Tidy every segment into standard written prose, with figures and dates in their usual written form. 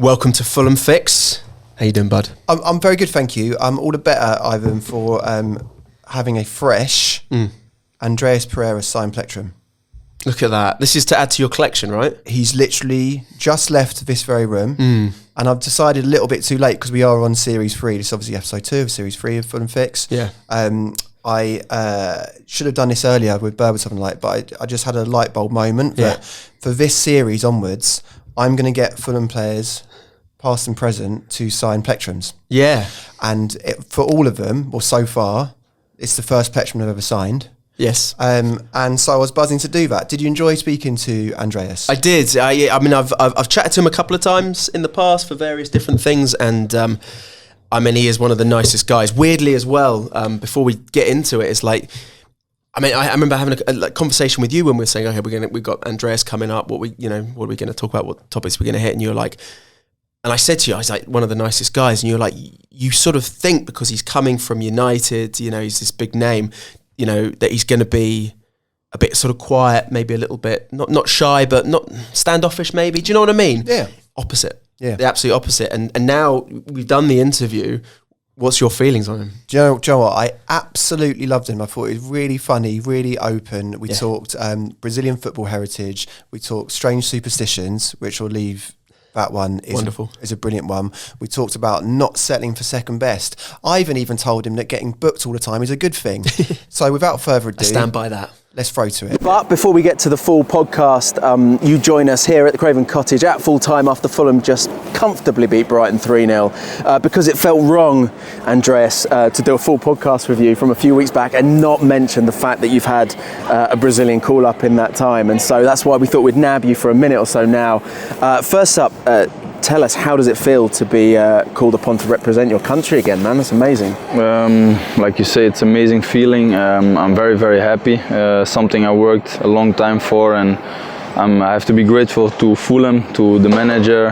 Welcome to Fulham Fix. How you doing, bud? I'm very good, thank you. I'm all the better, Ivan, for having a fresh Andreas Pereira signed plectrum. Look at that. This is to add to your collection, right? He's literally just left this very room, and I've decided a little bit too late because we are on Series 3. This is obviously episode 2 of Series 3 of Fulham Fix. Yeah. I should have done this earlier with Burr or something like that, but I just had a light bulb moment that for this series onwards, I'm going to get Fulham players, past and present, to sign plectrums. Yeah. And for all of them, well, so far, it's the first plectrum I've ever signed. Yes. And so I was buzzing to do that. Did you enjoy speaking to Andreas? I did. I mean, I've chatted to him a couple of times in the past for various different things, and I mean, he is one of the nicest guys. Weirdly, as well. Before we get into it, it's like, I mean, I remember having a conversation with you when we were saying, okay, we've got Andreas coming up. What are we going to talk about? What topics we're going to hit? And you were like, and I said to you, I was like, one of the nicest guys, and you're like, you sort of think because he's coming from United, he's this big name, that he's going to be a bit sort of quiet, maybe a little bit, not shy, but not standoffish maybe. Do you know what I mean? Yeah. Opposite. Yeah. The absolute opposite. And now we've done the interview. What's your feelings on him? Do you know what? I absolutely loved him. I thought he was really funny, really open. We talked Brazilian football heritage. We talked strange superstitions, which will leave... That one is a brilliant one. We talked about not settling for second best. Ivan even told him that getting booked all the time is a good thing. So without further ado... I stand by that. Let's throw to it. But before we get to the full podcast, you join us here at the Craven Cottage at full time after Fulham just comfortably beat Brighton 3-0. Because it felt wrong, Andreas, to do a full podcast with you from a few weeks back and not mention the fact that you've had a Brazilian call-up in that time. And so that's why we thought we'd nab you for a minute or so now. First up, tell us, how does it feel to be called upon to represent your country again, man? That's amazing. Like you say, it's an amazing feeling. I'm very, very happy. Something I worked a long time for, and I have to be grateful to Fulham, to the manager.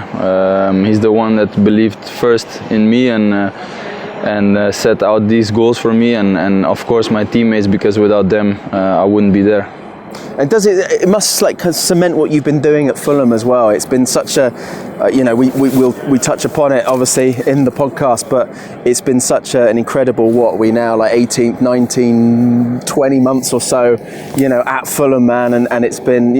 He's the one that believed first in me and set out these goals for me, and of course my teammates, because without them I wouldn't be there. And does it must cement what you've been doing at Fulham as well? It's been such a, we touch upon it obviously in the podcast, but it's been such an incredible, 18, 19, 20 months or so, at Fulham, man, and it's been,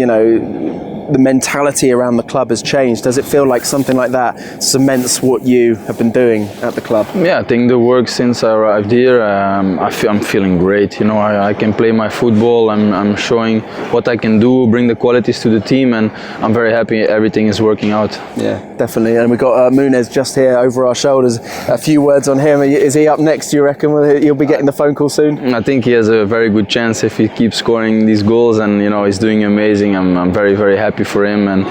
the mentality around the club has changed. Does it feel like something like that cements what you have been doing at the club? Yeah, I think the work since I arrived here, I'm feeling great. I can play my football. I'm showing what I can do, bring the qualities to the team, and I'm very happy everything is working out. Yeah, definitely. And we've got Muniz just here over our shoulders. A few words on him. Is he up next, do you reckon? He'll be getting the phone call soon? I think he has a very good chance if he keeps scoring these goals, and he's doing amazing. I'm very, very happy for him, and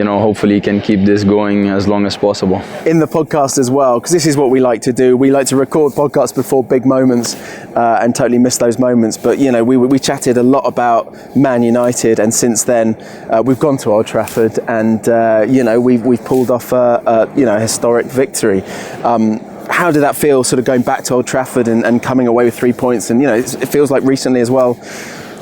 hopefully he can keep this going as long as possible. In the podcast as well, because this is what we like to do. We like to record podcasts before big moments and totally miss those moments. But we chatted a lot about Man United, and since then we've gone to Old Trafford, and we've pulled off a historic victory. How did that feel, sort of going back to Old Trafford and coming away with 3 points? And it feels like recently as well,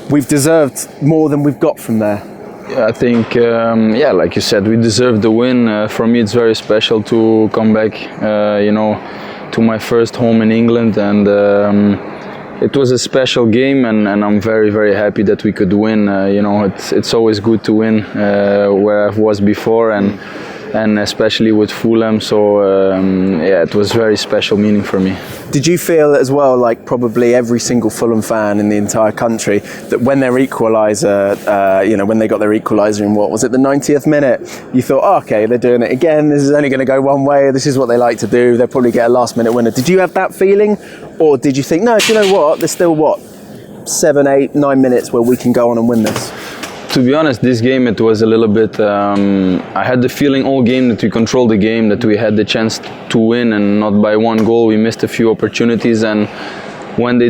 we've deserved more than we've got from there. I think, like you said, we deserve the win. For me, it's very special to come back, to my first home in England, and it was a special game, and I'm very, very happy that we could win. It's always good to win where I was before, and especially with Fulham. So it was very special meaning for me. Did you feel as well, like probably every single Fulham fan in the entire country, that when their equaliser, when they got their equaliser in the 90th minute, you thought, okay, they're doing it again, this is only going to go one way, this is what they like to do, they'll probably get a last minute winner. Did you have that feeling, or did you think, no, do you know what, there's still 7, 8, 9 minutes where we can go on and win this? To be honest, this game, it was a little bit, I had the feeling all game that we controlled the game, that we had the chance to win, and not by one goal. We missed a few opportunities, and when they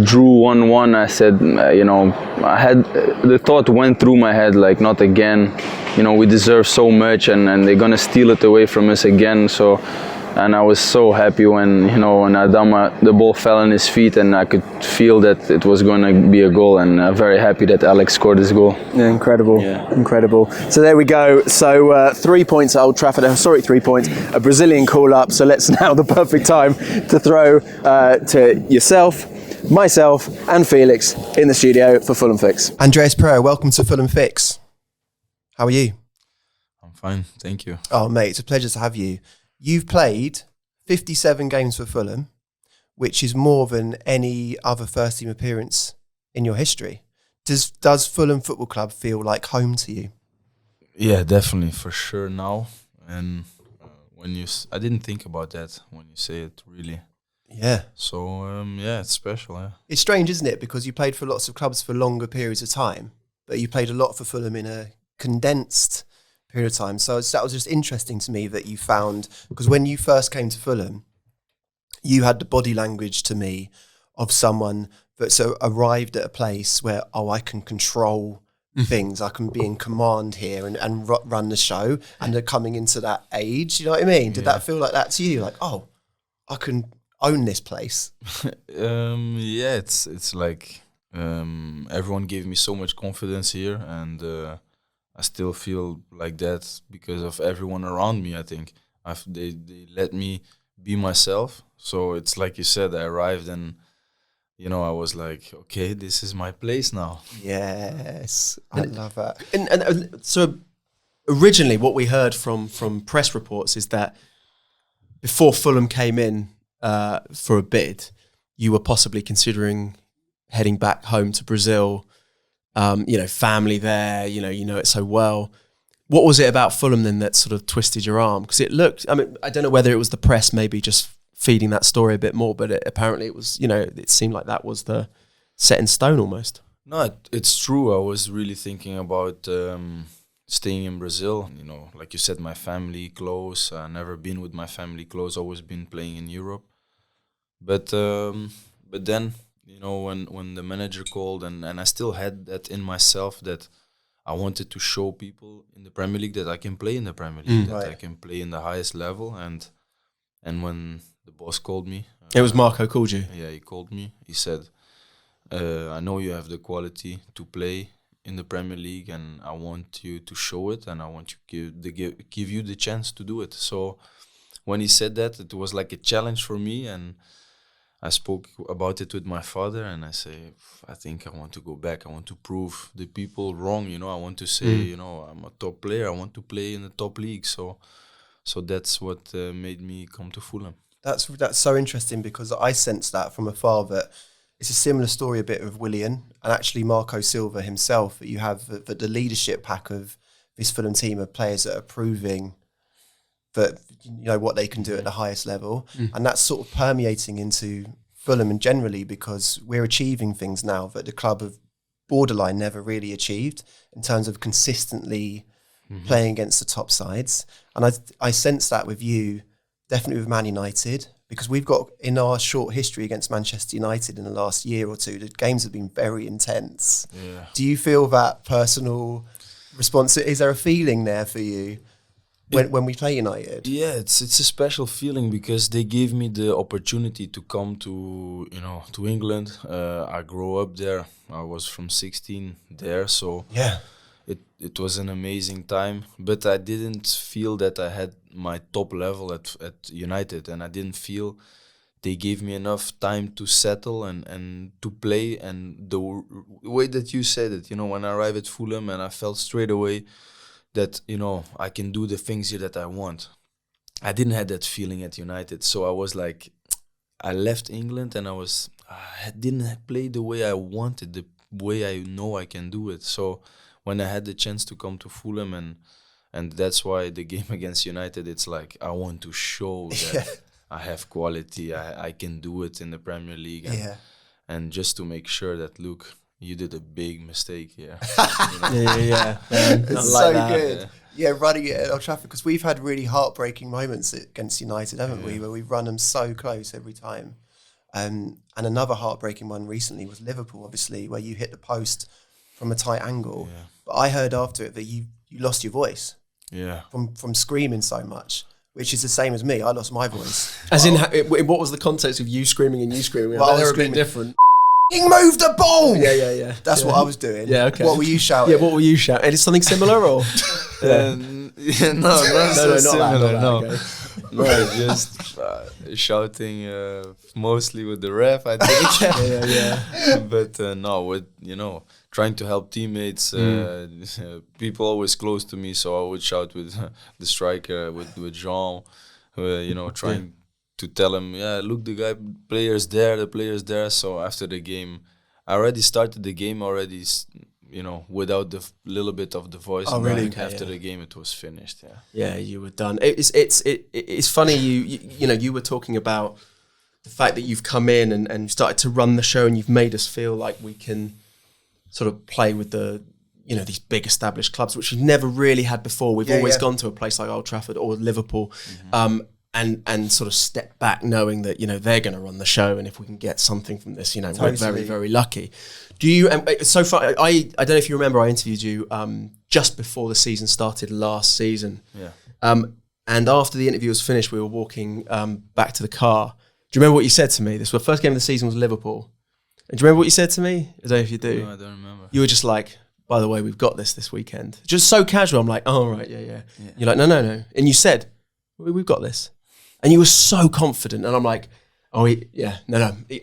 drew 1-1, I said, I had, the thought went through my head, like, not again. We deserve so much, and they're gonna steal it away from us again. So and I was so happy when the ball fell on his feet, and I could feel that it was going to be a goal, and I'm very happy that Alex scored this goal. Yeah, incredible. So there we go. So 3 points at Old Trafford, a historic 3 points, a Brazilian call-up. So let's now the perfect time to throw to yourself, myself and Felix in the studio for Fulham Fix. Andreas Pereira, welcome to Fulham Fix. How are you? I'm fine, thank you. Oh, mate, it's a pleasure to have you. You've played 57 games for Fulham, which is more than any other first-team appearance in your history. Does Fulham Football Club feel like home to you? Yeah, definitely, for sure now. And I didn't think about that when you say it, really. Yeah. So, it's special, yeah. It's strange, isn't it? Because you played for lots of clubs for longer periods of time, but you played a lot for Fulham in a condensed period of time. So that was just interesting to me that you found, because when you first came to Fulham, you had the body language to me of someone that's arrived at a place where, I can control things. I can be in command here and run the show. And they're coming into that age. You know what I mean? Did that feel like that to you? Like, I can own this place. It's like everyone gave me so much confidence here, and I still feel like that because of everyone around me. I think they let me be myself. So it's like you said, I arrived and I was like, okay, this is my place now. Yes, I love that. And so originally what we heard from press reports is that before Fulham came in for a bid, you were possibly considering heading back home to Brazil, family there, you know it so well. What was it about Fulham then that sort of twisted your arm? Because it looked, I don't know whether it was the press maybe just feeding that story a bit more, but apparently it was, it seemed like that was the set in stone almost. No, it's true. I was really thinking about staying in Brazil. Like you said, my family close. I've never been with my family close. Always been playing in Europe. But then, when the manager called, and I still had that in myself that I wanted to show people in the Premier League that I can play in the Premier League, that I can play in the highest level. And when the boss called me, it was Marco called you. Yeah, he called me. He said, I know you have the quality to play in the Premier League, and I want you to show it, and I want you to give you the chance to do it. So when he said that, it was like a challenge for me, and I spoke about it with my father, and I say, I think I want to go back. I want to prove the people wrong. I want to say, I'm a top player. I want to play in the top league. So that's what made me come to Fulham. That's so interesting, because I sense that from afar that it's a similar story a bit of Willian and actually Marco Silva himself, that you have the leadership pack of this Fulham team of players that are proving that what they can do at the highest level, and that's sort of permeating into Fulham and generally, because we're achieving things now that the club have borderline never really achieved in terms of consistently playing against the top sides. And I sense that with you, definitely with Man United, because we've got, in our short history against Manchester United in the last year or two, the games have been very intense. Yeah. Do you feel that personal response? Is there a feeling there for you when we play United? Yeah, it's a special feeling, because they gave me the opportunity to come to England. I grew up there. I was from 16 there, so yeah. It was an amazing time, but I didn't feel that I had my top level at United, and I didn't feel they gave me enough time to settle and to play. And the way that you said it, when I arrived at Fulham, and I felt straight away that, I can do the things here that I want. I didn't have that feeling at United, so I was like, I left England and I didn't play the way I wanted, the way I know I can do it. So when I had the chance to come to Fulham, and that's why the game against United, it's like I want to show that I have quality, I can do it in the Premier League, and just to make sure that, look, you did a big mistake here. Yeah. It's so good. Yeah, running it at Old Trafford, because we've had really heartbreaking moments against United, haven't we, where we've run them so close every time. And another heartbreaking one recently was Liverpool, obviously, where you hit the post from a tight angle. Yeah. But I heard after it that you lost your voice. Yeah. From screaming so much, which is the same as me. I lost my voice. As in, what was the context of you screaming and you screaming? Well, I was they're a screaming, bit different. Move the ball! Yeah. That's what I was doing. Yeah, okay. What were you shouting? Yeah, what were you shouting? And it's something similar, or? Not so similar. Not that, okay. No, just shouting mostly with the ref, I think. yeah. But no, with trying to help teammates. People always close to me, so I would shout with the striker, with Jean, trying to tell him, look, the player's there. So after the game, I already started the game already. Without the little bit of the voice. Oh, really? After the game, it was finished. Yeah, you were done. It's funny. You were talking about the fact that you've come in and started to run the show, and you've made us feel like we can sort of play with the these big established clubs, which we've never really had before. We've always gone to a place like Old Trafford or Liverpool, and sort of step back knowing that they're going to run the show, and if we can get something from this, we're very, very lucky. Do you? So far, I don't know if you remember, I interviewed you just before the season started last season. Yeah. And after the interview was finished, we were walking back to the car. Do you remember what you said to me? This was the first game of the season was Liverpool. And do you remember what you said to me? I don't know if you do. No, I don't remember. You were just like, by the way, we've got this weekend. Just so casual. I'm like, oh, right, yeah. You're like, no. And you said, we've got this. And you were so confident. And I'm like, no. I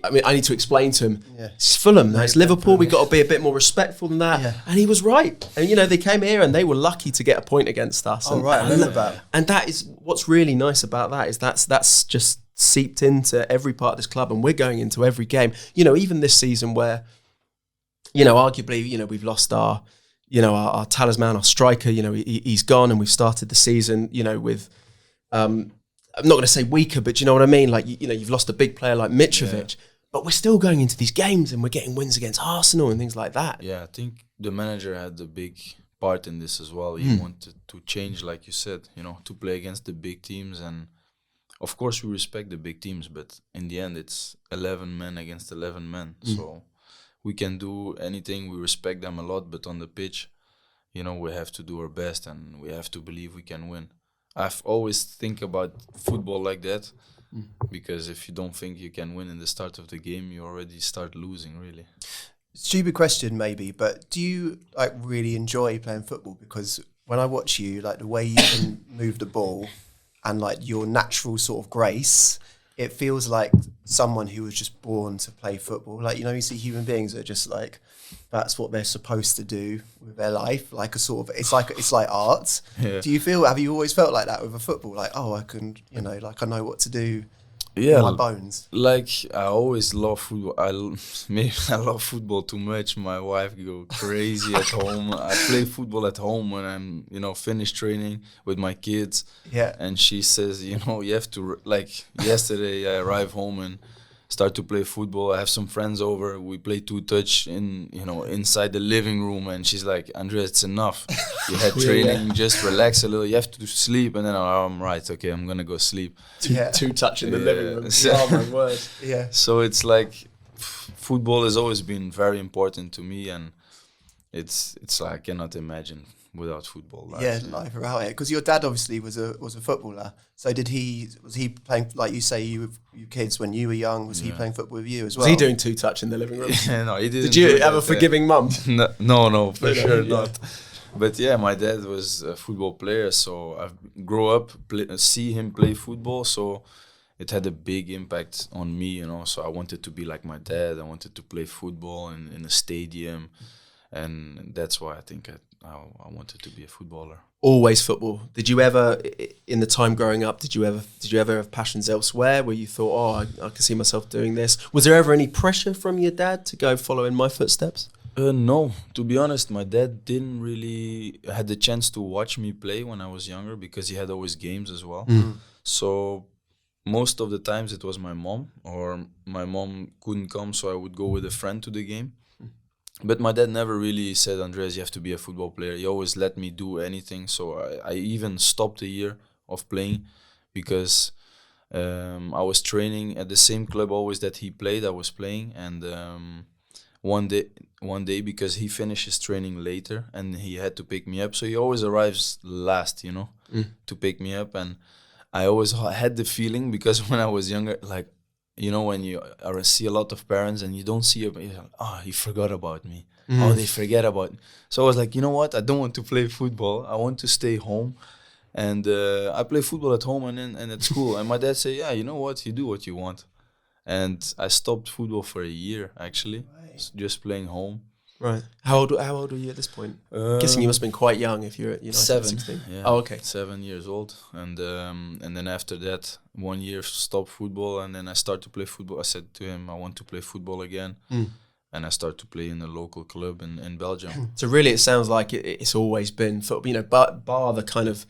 mean, I need to explain to him, it's Fulham, no, it's Liverpool. We've got to be a bit more respectful than that. Yeah. And he was right. And, they came here and they were lucky to get a point against us. Oh, right, I remember that. And that is, what's really nice about that is that's just seeped into every part of this club, and we're going into every game. Even this season where, arguably, we've lost our talisman, our striker, he's gone, and we've started the season, with, I'm not going to say weaker, but you know what I mean? Like, you've lost a big player like Mitrovic, but we're still going into these games and we're getting wins against Arsenal and things like that. Yeah, I think the manager had a big part in this as well. He wanted to change, like you said, to play against the big teams. And of course, we respect the big teams, but in the end, it's 11 men against 11 men. So we can do anything. We respect them a lot, but on the pitch, we have to do our best and we have to believe we can win. I've always think about football like that, because if you don't think you can win in the start of the game, you already start losing, really. Stupid question maybe, but do you really enjoy playing football? Because when I watch you, the way you can move the ball and your natural sort of grace, it feels like someone who was just born to play football. You see human beings that are just that's what they're supposed to do with their life. It's like art. Yeah. Have you always felt like that with a football? I can, I know what to do. Yeah, my bones. I always love football. Maybe I love football too much. My wife go crazy at home. I play football at home when I'm, finished training with my kids. Yeah. And she says, you have to, yesterday I arrived home and start to play football. I have some friends over. We play two-touch inside the living room, and she's like, Andreas, it's enough. You had training, just relax a little. You have to sleep, and then I'm right. Okay, I'm gonna go sleep. Two-touch in the living room. Oh my word. Yeah. So it's football has always been very important to me, and it's I cannot imagine without football. Life without it. Because your dad obviously was a footballer. So was he playing, like you say, you kids when you were young? Was he playing football with you as well? Was he doing two-touch in the living room? No, he didn't. Did you have a forgiving mum? No, for sure not. But my dad was a football player, so I grew up see him play football. So it had a big impact on me, So I wanted to be like my dad. I wanted to play football in a stadium, and that's why I think I wanted to be a footballer. Always football. Did you ever, in the time growing up, did you ever have passions elsewhere where you thought, I can see myself doing this? Was there ever any pressure from your dad to go follow in my footsteps? No, to be honest, my dad didn't really had the chance to watch me play when I was younger, because he had always games as well. So most of the times it was my mom, or my mom couldn't come, so I would go with a friend to the game. But my dad never really said, Andreas, you have to be a football player. He always let me do anything. So I even stopped a year of playing, because I was training at the same club always that he played. I was playing, and one day because he finished his training later and he had to pick me up. So he always arrives last, to pick me up. And I always had the feeling, because when I was younger, like, you know, when you see a lot of parents and you don't see you're like, oh, he forgot about me. Oh, they forget about me. So I was like, you know what? I don't want to play football. I want to stay home. And I play football at home and at school. And my dad said, yeah, you know what? You do what you want. And I stopped football for a year, actually, just playing home. Right. How old were you at this point? Guessing you must have been quite young if you're at United 7. 16. Yeah. Oh, okay. 7 years old. And then after that, 1 year stopped football. And then I started to play football. I said to him, I want to play football again. And I started to play in a local club in Belgium. So really, it sounds like it's always been football, you know, bar the kind of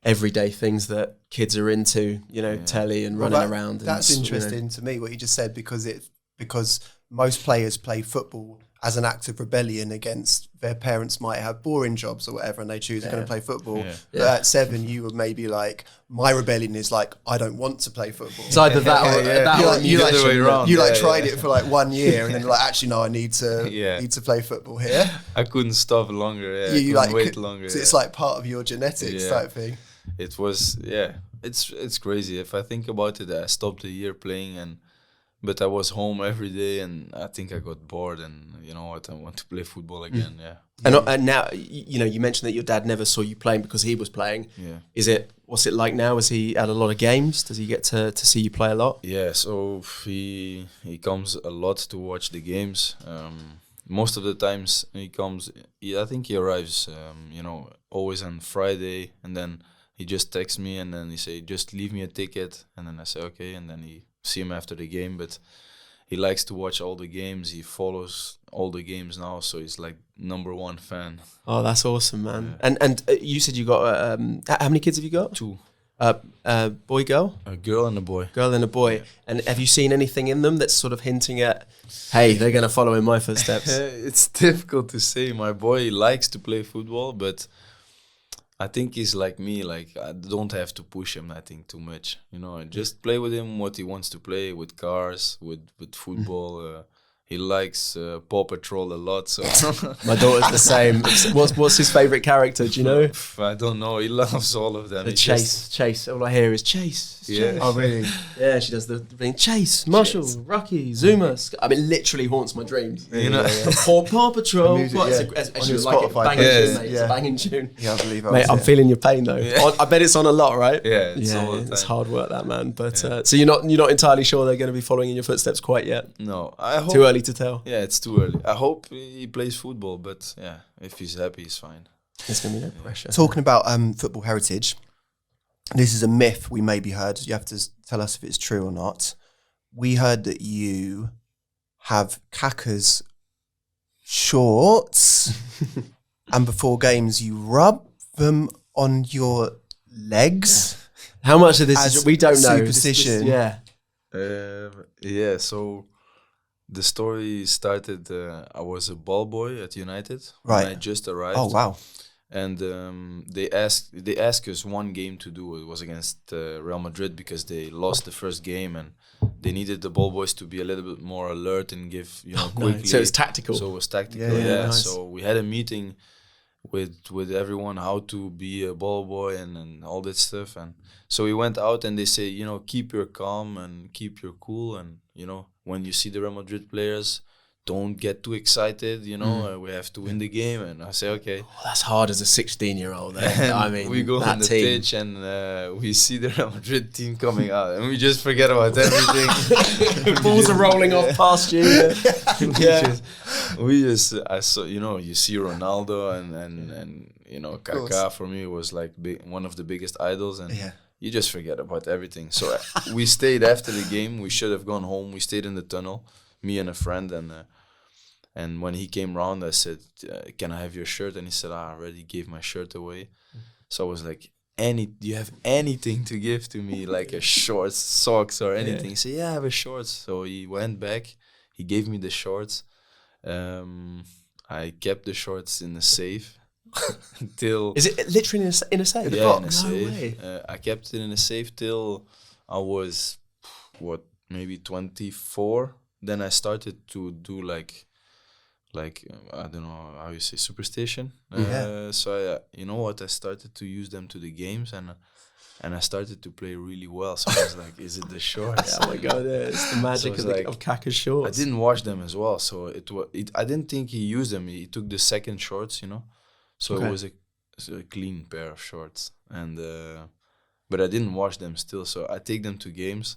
everyday things that kids are into, you know, telly and running around. That's interesting to me what you just said, because most players play football as an act of rebellion against their parents might have boring jobs or whatever, and they choose to go and play football. Yeah. But at 7, you were maybe like, my rebellion is like, I don't want to play football. It's either that or that. You the other way around. tried it for like 1 year, and then you're like, actually, no, I need to play football here. I couldn't stop longer. Yeah, You I couldn't wait longer. So it's like part of your genetics type thing. It was, it's crazy. If I think about it, I stopped a year playing, but I was home every day, and I think I got bored, and you know what, I want to play football again. And now, you know, you mentioned that your dad never saw you playing because he was playing. What's it like now? Is he at a lot of games? Does he get to see you play a lot? Yeah, so he comes a lot to watch the games. Most of the times he comes, I think he arrives, you know, always on Friday, and then he just texts me, and then he say, just leave me a ticket, and then I say, okay, and then he see him after the game. But he likes to watch all the games. He follows all the games now, so he's like #1 fan. Oh, that's awesome, man. And you said you got how many kids have you got? 2. Boy, girl? A girl and a boy. Girl and a boy. Yeah. And have you seen anything in them that's sort of hinting at, hey, they're going to follow in my footsteps? It's difficult to say. My boy likes to play football, but I think he's like me. Like, I don't have to push him, I think, too much. You know, I just play with him what he wants to play, with cars, with football. He likes Paw Patrol a lot, so my daughter's the same. What's his favourite character? Do you know? I don't know. He loves all of them. Chase. All I hear is Chase. Yeah. Chase. Oh, really? Yeah, she does the thing. Chase, Marshall, Rocky, Zuma. I mean, literally haunts my dreams. You know, Paw Patrol. Music, Actually, like it. Banging tune, mate. It's a banging tune. Yeah, I believe it. Mate, I'm feeling your pain though. Yeah. I bet it's on a lot, right? Yeah, it's all the time. It's hard work, that, man. But so you're not entirely sure they're going to be following in your footsteps quite yet. No, I hope. Too early to tell. Yeah, it's too early. I hope he plays football, but yeah, if he's happy, he's fine. There's going to be no pressure. Talking about football heritage, this is a myth we maybe heard. You have to tell us if it's true or not. We heard that you have Kaka's shorts, and before games you rub them on your legs. How much of this is we don't know? Superstition. So the story started. I was a ball boy at United. Right. When I just arrived. Oh wow. And they asked us one game to do. It was against Real Madrid because they lost the first game, and they needed the ball boys to be a little bit more alert and give quickly. So it was tactical. So it was tactical. Yeah, nice. So we had a meeting with everyone how to be a ball boy and all that stuff. And so we went out, and they say, you know, keep your calm and keep your cool, and you know, when you see the Real Madrid players, don't get too excited, you know, we have to win the game. And I say, okay. Oh, that's hard as a 16-year-old. I mean, we go that on the team. pitch, and we see the Real Madrid team coming out, and we just forget about everything. Balls are rolling off past you. I saw, you know, you see Ronaldo and you know, Kaka for me was like one of the biggest idols, and you just forget about everything. So we stayed after the game. We should have gone home. We stayed in the tunnel, me and a friend, and when he came round, I said, "Can I have your shirt?" And he said, "I already gave my shirt away." So I was like, do you have anything to give to me, like a shorts, socks, or anything? He said, "Yeah, I have a shorts." So he went back. He gave me the shorts. I kept the shorts in the safe until. Is it literally in a safe? Yeah, in a no safe. Way. I kept it in a safe till I was maybe 24. Then I started to do like I don't know how you say, superstition. So you know what? I started to use them to the games, and and I started to play really well. So I was like, is it the shorts? Oh my god, it's the magic So it's of Kaka's shorts. I didn't wash them as well, so I didn't think he used them. He took the second shorts, so Okay. it was a clean pair of shorts, and but I didn't wash them still. So I take them to games,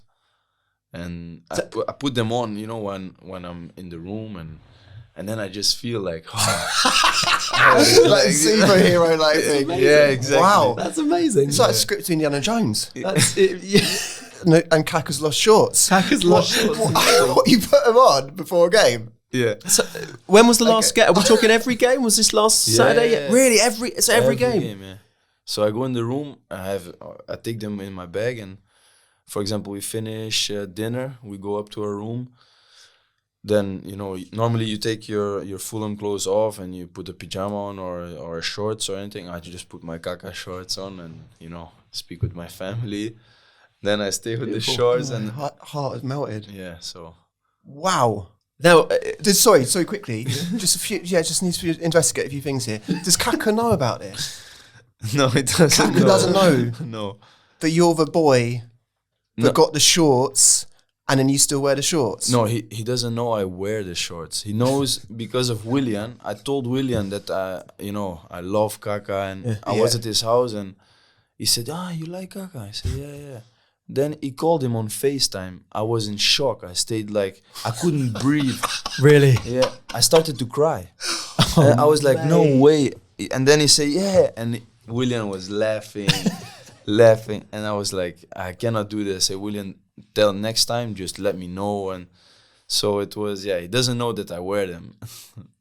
and I put them on, when I'm in the room, and then I just feel like, like superhero like thing. Yeah, exactly. Wow, That's amazing. it's like scripted Indiana Jones. That's it. Yeah. No, and Kaka's lost shorts. Kaka's lost shorts. What, you put them on before a game? Yeah. So, when was the last game? Are we talking every game? Was this last Saturday? yeah. Really, every game. Yeah. So I go in the room. I take them in my bag, and for example, we finish dinner. We go up to our room. Then normally you take your Fulham clothes off and you put a pajama on or shorts or anything. I just put my Kaka shorts on and speak with my family. Then I stay with the shorts and Heart has melted. yeah. So Wow. Now, Sorry, quickly. Just a few. Yeah, just need to investigate a few things here. Does Kaka know about this? no, it doesn't. Kaka doesn't know No. that you're the boy that No. got the shorts, and then you still wear the shorts. No, he doesn't know I wear the shorts. He knows because of William. I told William that I love Kaka, and I was at his house, and he said, you like Kaka? I said, yeah. Then he called him on FaceTime. I was in shock. I stayed I couldn't breathe. really? Yeah, I started to cry. And I was like, no way. And then he said, yeah. And William was laughing, and I was like, I cannot do this. I said, William, till next time, just let me know. And so it was, he doesn't know that I wear them.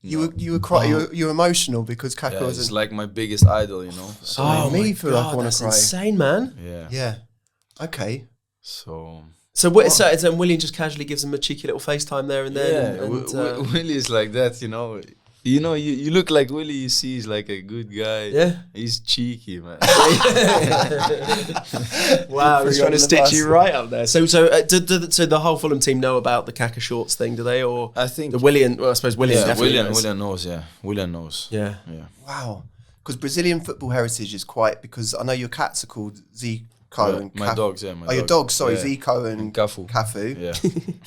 You were crying. You were emotional because Kaka Yeah, was. it's like my biggest idol, So Oh, me my feel like I God, wanna that's cry. insane, man. yeah. Yeah. Okay. So So William just casually gives him a cheeky little FaceTime there and then. Willie is like that, You look like Willie. You see, he's like a good guy. Yeah. He's cheeky, man. Wow, he's trying to on the stitch bus. you right up there. So the whole Fulham team know about the Kaka shorts thing, do they? Or I think the William? Well, I suppose William definitely knows. William knows. Yeah, William knows. Yeah. Yeah. Wow. Because Brazilian football heritage is quite. Because I know your cats are called Zico and My dogs. Yeah, my your dogs. dogs. Sorry, Yeah. Zico and Cafu. Cafu. Yeah,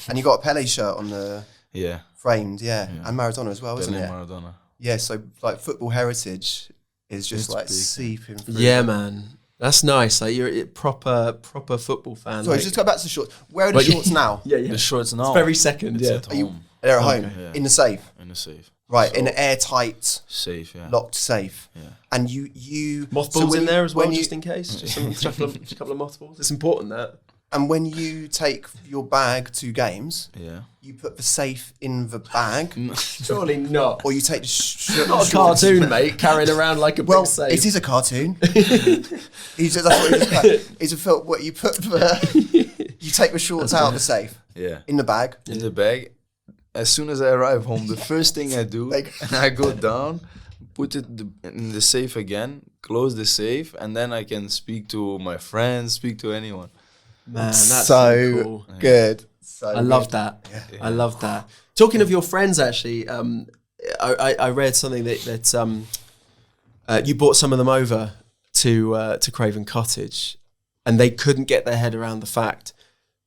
And you got a Pele shirt on the yeah. framed. Yeah. And Maradona as well, isn't Pele it? Maradona. Yeah. So football heritage is just It's big. seeping through. Yeah, man. That's nice. Like you're a proper football fan. Sorry, like, just go back to the shorts. Where are the But- shorts now? yeah. The shorts now. It's very second. It's Yeah. at Are you? home. They're at home Yeah. in the safe. In the safe. Right, So- in an airtight, Safe. Yeah. locked safe. Yeah. And you Mothballs when in you- there as well, when you- just in case. Just a couple of mothballs. It's important that. And when you take your bag to games, Yeah. you put the safe in the bag, Surely not. or you take the Not a cartoon, mate, carrying around like a Well, big safe. it is a cartoon. That's what it is. It's a film. What you put you take the shorts out of the safe Yeah. in the bag. In the bag. As soon as I arrive home, the first thing I do, I go down, put it in the safe again, close the safe, and then I can speak to my friends, speak to anyone. Man, that's so cool. good. So I love that. I love that. Talking of your friends, actually, I read something that you brought some of them over to Craven Cottage, and they couldn't get their head around the fact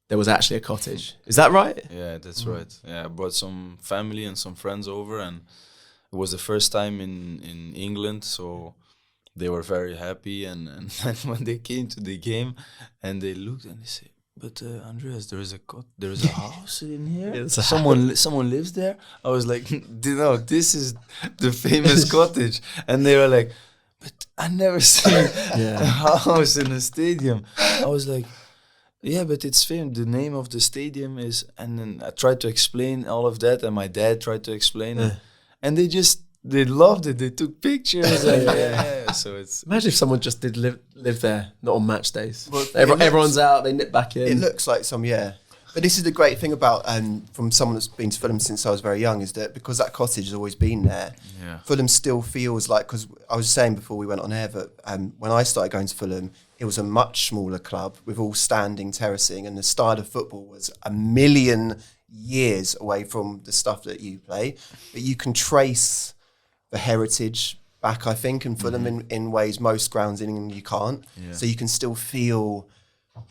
there was actually a cottage. Is that right? Yeah, that's right. Yeah, I brought some family and some friends over, and it was the first time in England, so they were very happy. And then when they came to the game, and they looked and they said, "But Andreas, there is a house in here. It's a someone lives there." I was like, "No, this is the famous cottage," and they were like, "But I never seen a house in a stadium." I was like, "Yeah, but it's famous. The name of the stadium is..." And then I tried to explain all of that, and my dad tried to explain it, and they loved it. They took pictures. And so it's... Imagine if someone just did live there, not on match days. Well, Everyone's out, they nip back in. It looks like some, yeah. But this is the great thing about, from someone that's been to Fulham since I was very young, is that because that cottage has always been there, Fulham still feels like, because I was saying before we went on air that when I started going to Fulham, it was a much smaller club with all standing terracing, and the style of football was a million years away from the stuff that you play. But you can trace the heritage back, I think, and Fulham in ways most grounds in England you can't. Yeah. So you can still feel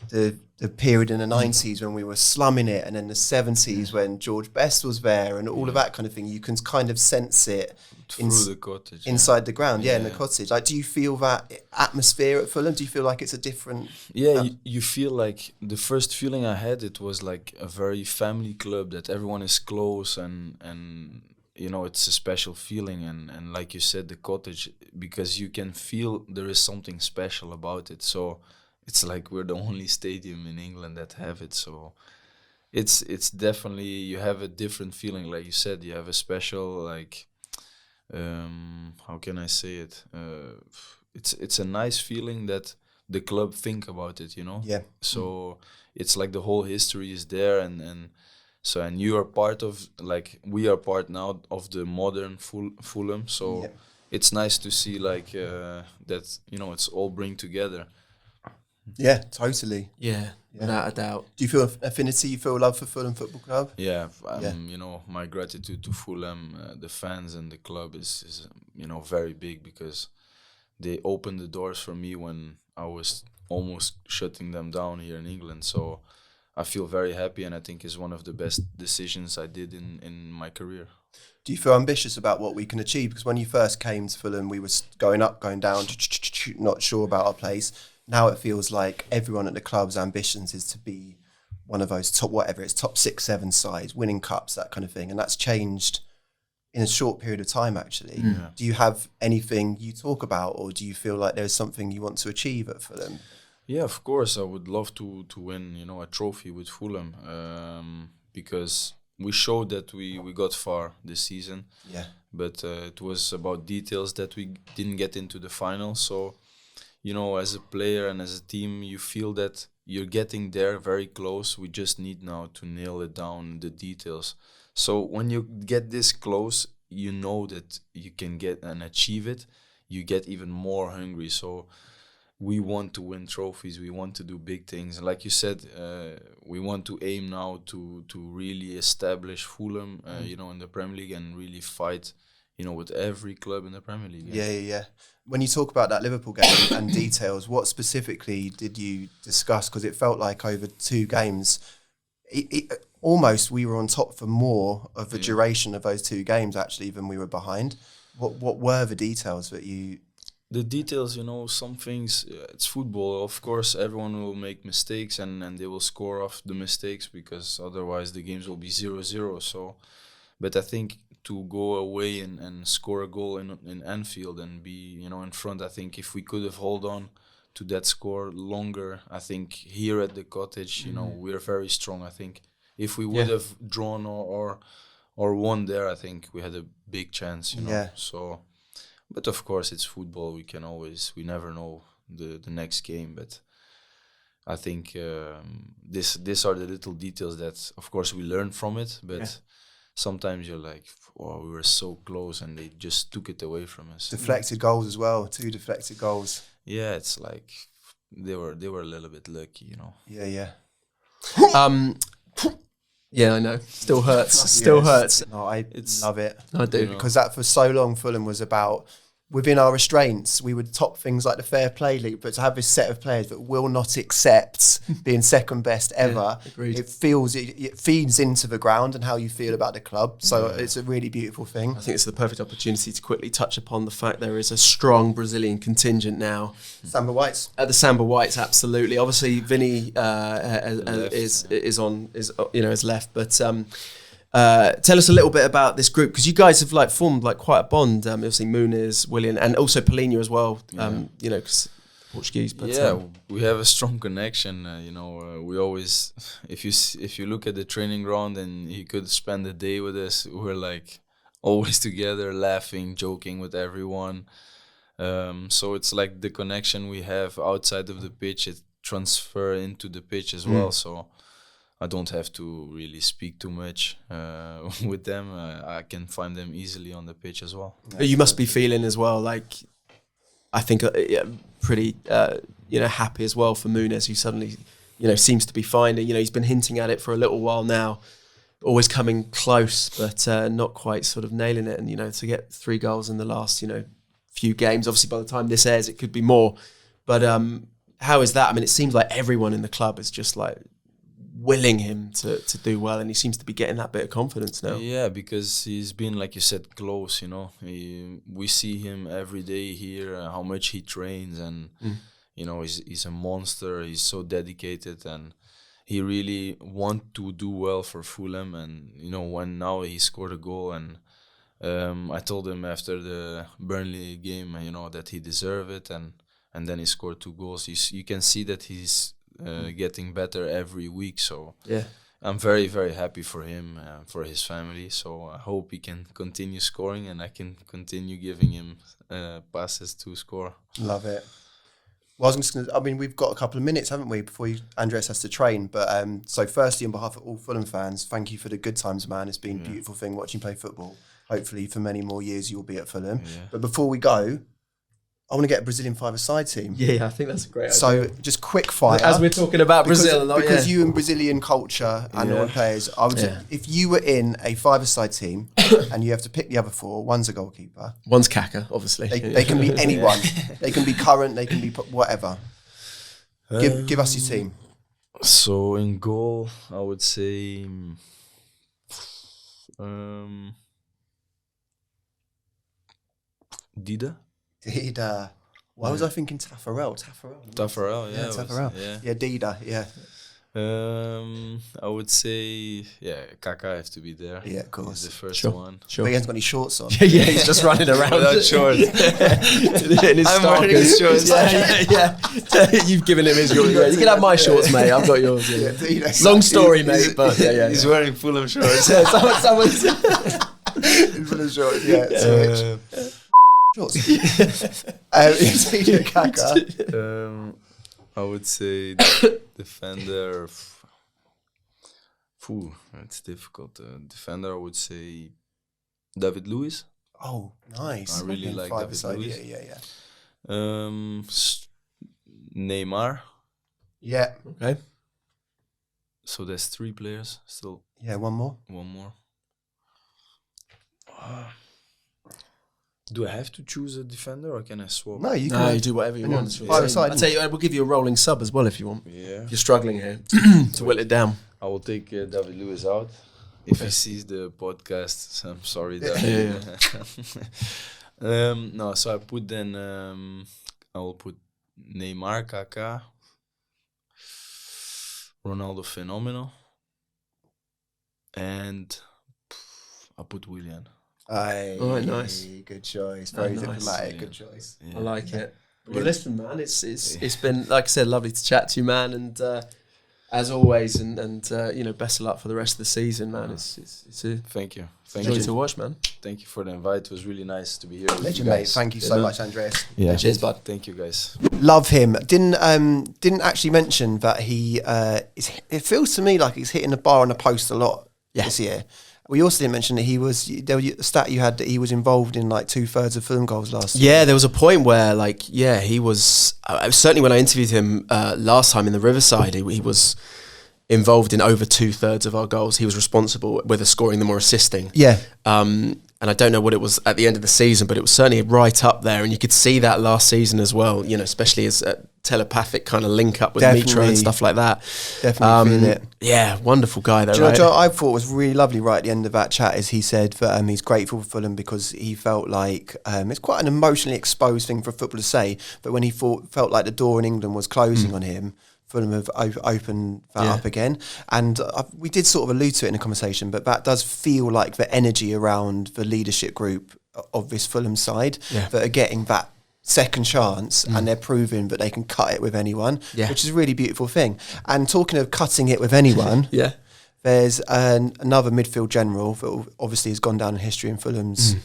the period in the 90s when we were slumming it, and then the 70s when George Best was there and all of that kind of thing. You can kind of sense it through the Cottage, inside the ground, in the Cottage. Like, do you feel that atmosphere at Fulham? Do you feel like it's a different... You feel like the first feeling I had, it was like a very family club, that everyone is close and you know, it's a special feeling. And like you said, the Cottage, because you can feel there is something special about it. So it's like we're the only stadium in England that have it. So it's definitely, you have a different feeling. Like you said, you have a special, like, how can I say it? It's a nice feeling that the club think about it, you know? Yeah. So it's like the whole history is there, and you are part of, like, we are part now of the modern Fulham. So it's nice to see, like, that, you know, it's all bring together. Yeah, totally. Yeah, without a doubt. Do you feel affinity? You feel love for Fulham Football Club? Yeah, you know, my gratitude to Fulham, the fans and the club is you know, very big, because they opened the doors for me when I was almost shutting them down here in England. So I feel very happy, and I think it's one of the best decisions I did in my career. Do you feel ambitious about what we can achieve? Because when you first came to Fulham, we were going up, going down, not sure about our place. Now it feels like everyone at the club's ambitions is to be one of those top 6, 7 sides, winning cups, that kind of thing. And that's changed in a short period of time, actually. Yeah. Do you have anything you talk about, or do you feel like there's something you want to achieve at Fulham? Yeah, of course. I would love to win, you know, a trophy with Fulham, because we showed that we got far this season. Yeah. But it was about details that we didn't get into the final. So, you know, as a player and as a team, you feel that you're getting there very close. We just need now to nail it down, the details. So when you get this close, you know that you can get and achieve it. You get even more hungry. So we want to win trophies. We want to do big things. And like you said, we want to aim now to really establish Fulham, you know, in the Premier League, and really fight, you know, with every club in the Premier League. Yeah. When you talk about that Liverpool game and details, what specifically did you discuss? Because it felt like over 2 games, almost we were on top for more of the duration of those 2 games, actually, than we were behind. What were the details that you... The details, you know, some things, it's football. Of course, everyone will make mistakes, and they will score off the mistakes, because otherwise the games will be 0-0. So, but I think to go away and score a goal in Anfield and be, you know, in front, I think if we could have held on to that score longer, I think here at the Cottage, you know, we're very strong. I think if we would have drawn or won there, I think we had a big chance, you know. Yeah. So, but of course it's football. We never know the next game. But I think these are the little details that, of course, we learn from it. But sometimes you're like, oh, we were so close, and they just took it away from us. Deflected goals as well, 2 deflected goals. Yeah, it's like they were a little bit lucky, you know. Yeah. Yeah, I know. Still hurts. Hurts. No, I love it. I do. Because that for so long, Fulham was about, within our restraints, we would top things like the Fair Play League, but to have this set of players that will not accept being second best ever, it feeds into the ground and how you feel about the club. So it's a really beautiful thing. I think it's the perfect opportunity to quickly touch upon the fact there is a strong Brazilian contingent now. Samba Whites. At the Samba Whites, absolutely. Obviously, Vinny is left, but tell us a little bit about this group, because you guys have like formed like quite a bond. Obviously, Muniz, William, and also Paulinho as well. You know, cause Portuguese. But we have a strong connection. You know, we always, if you look at the training ground and he could spend the day with us, we're like always together, laughing, joking with everyone. So it's like the connection we have outside of the pitch, it transfer into the pitch as well. So I don't have to really speak too much with them. I can find them easily on the pitch as well. You must be feeling as well, like, I think, pretty, happy as well for Muniz, who suddenly, seems to be finding, he's been hinting at it for a little while now, always coming close, but not quite sort of nailing it. And, to get 3 goals in the last, few games. Obviously, by the time this airs, it could be more. But how is that? I mean, it seems like everyone in the club is just like willing him to do well, and he seems to be getting that bit of confidence now. Yeah, because he's been, like you said, close, we see him every day here, how much he trains, and he's a monster. He's so dedicated, and he really want to do well for Fulham. And when now he scored a goal, and I told him after the Burnley game that he deserved it, and then he scored 2 goals. You can see that he's getting better every week, so yeah, I'm very, very happy for him, for his family. So I hope he can continue scoring, and I can continue giving him passes to score. Love it. Well, we've got a couple of minutes, haven't we, before Andreas has to train. But so firstly, on behalf of all Fulham fans, thank you for the good times, man. It's been a beautiful thing watching you play football. Hopefully for many more years you'll be at Fulham. Yeah. But before we go, I want to get a Brazilian five-a-side team. Yeah, I think that's a great idea. So just quick fire. As we're talking about Brazil. Because you and Brazilian culture and all players, I would if you were in a five-a-side team and you have to pick the other 4, one's a goalkeeper. One's Kaka, obviously. They can be anyone. They can be current, they can be whatever. Give us your team. So in goal, I would say... Dida. Why was I thinking Taffarel? Taffarel, yeah. Taffarel. Yeah, Dida, yeah. I would say, Kaka has to be there. Yeah, of course. He's the first one. Sure. But he hasn't got any shorts on. Yeah, he's just running around without shorts. I'm wearing his shorts. Yeah. You've given him his shorts. You can have my shorts, mate. I've got yours. Yeah. Long story, mate. But he's wearing Fulham shorts. Someone's Fulham shorts. Yeah. Shorts. Kaka. I would say defender. It's difficult. Defender, I would say David Luiz. Oh, nice. I really like David Luiz. Yeah. Neymar. Yeah. Okay. So there's 3 players still. Yeah, one more. Do I have to choose a defender, or can I swap? No, you can. You do whatever you want. I'll tell you, we'll give you a rolling sub as well if you want. Yeah. If you're struggling here to whittle it down. I will take David Luiz out. If he sees the podcast, I'm sorry, David. No, so I put then, I will put Neymar, Kaka, Ronaldo Phenomenal, and I'll put Willian. Oh, nice. Good choice. Very diplomatic. Good choice. Yeah. I like it. Well, listen, man, it's been, like I said, lovely to chat to you, man, and as always, and best of luck for the rest of the season, man. It's a thank you. Joy to watch, man. Thank you for the invite. It was really nice to be here. Legend, mate. Thank you so much, Andreas. Yeah. Cheers, bud. Thank you, guys. Love him. Didn't actually mention that he. It feels to me like he's hitting the bar on a post a lot this year. We also didn't mention that there was a stat you had that he was involved in like 2/3 of Fulham goals last year. Yeah, there was a point where he was, certainly when I interviewed him last time in the Riverside, he was involved in over 2/3 of our goals. He was responsible, whether scoring them or assisting. Yeah. And I don't know what it was at the end of the season, but it was certainly right up there. And you could see that last season as well, especially as a telepathic kind of link up with Mitra and stuff like that. Definitely feel it. Yeah, wonderful guy though, Do you know what I thought was really lovely right at the end of that chat is he said that he's grateful for Fulham because he felt like it's quite an emotionally exposed thing for a footballer to say, but when he felt like the door in England was closing on him, Fulham have opened that up again. And we did sort of allude to it in the conversation, but that does feel like the energy around the leadership group of this Fulham side that are getting that second chance and they're proving that they can cut it with anyone, which is a really beautiful thing. And talking of cutting it with anyone, there's another midfield general that obviously has gone down in history in Fulham's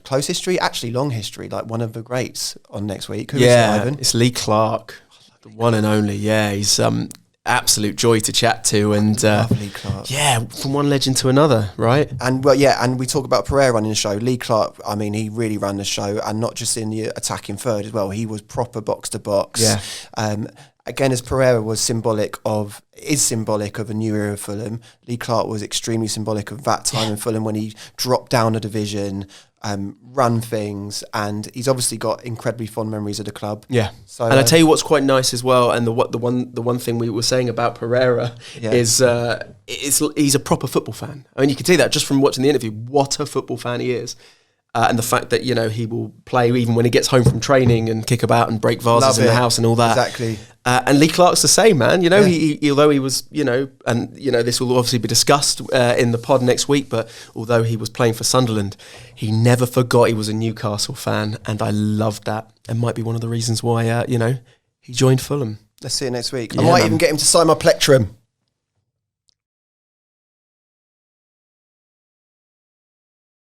close history, actually long history, like one of the greats on next week. Who is it, Ivan? It's Lee Clark. The one and only, he's absolute joy to chat to, and lovely Clark. From one legend to another, right? And and we talk about Pereira running the show. Lee Clark, I mean, he really ran the show, and not just in the attacking third as well. He was proper box to box. Again, as Pereira is symbolic of a new era of Fulham, Lee Clark was extremely symbolic of that time in Fulham when he dropped down a division. run things, and he's obviously got incredibly fond memories of the club. Yeah. So, and I tell you what's quite nice as well, and the one thing we were saying about Pereira is he's a proper football fan. I mean, you can see that just from watching the interview. What a football fan he is. And the fact that, he will play even when he gets home from training and kick about and break vases in the house and all that. Exactly. And Lee Clark's the same, man. He although he was, and this will obviously be discussed in the pod next week, but although he was playing for Sunderland, he never forgot he was a Newcastle fan, and I loved that. And might be one of the reasons why, he joined Fulham. Let's see you next week. Yeah, I might even get him to sign my plectrum.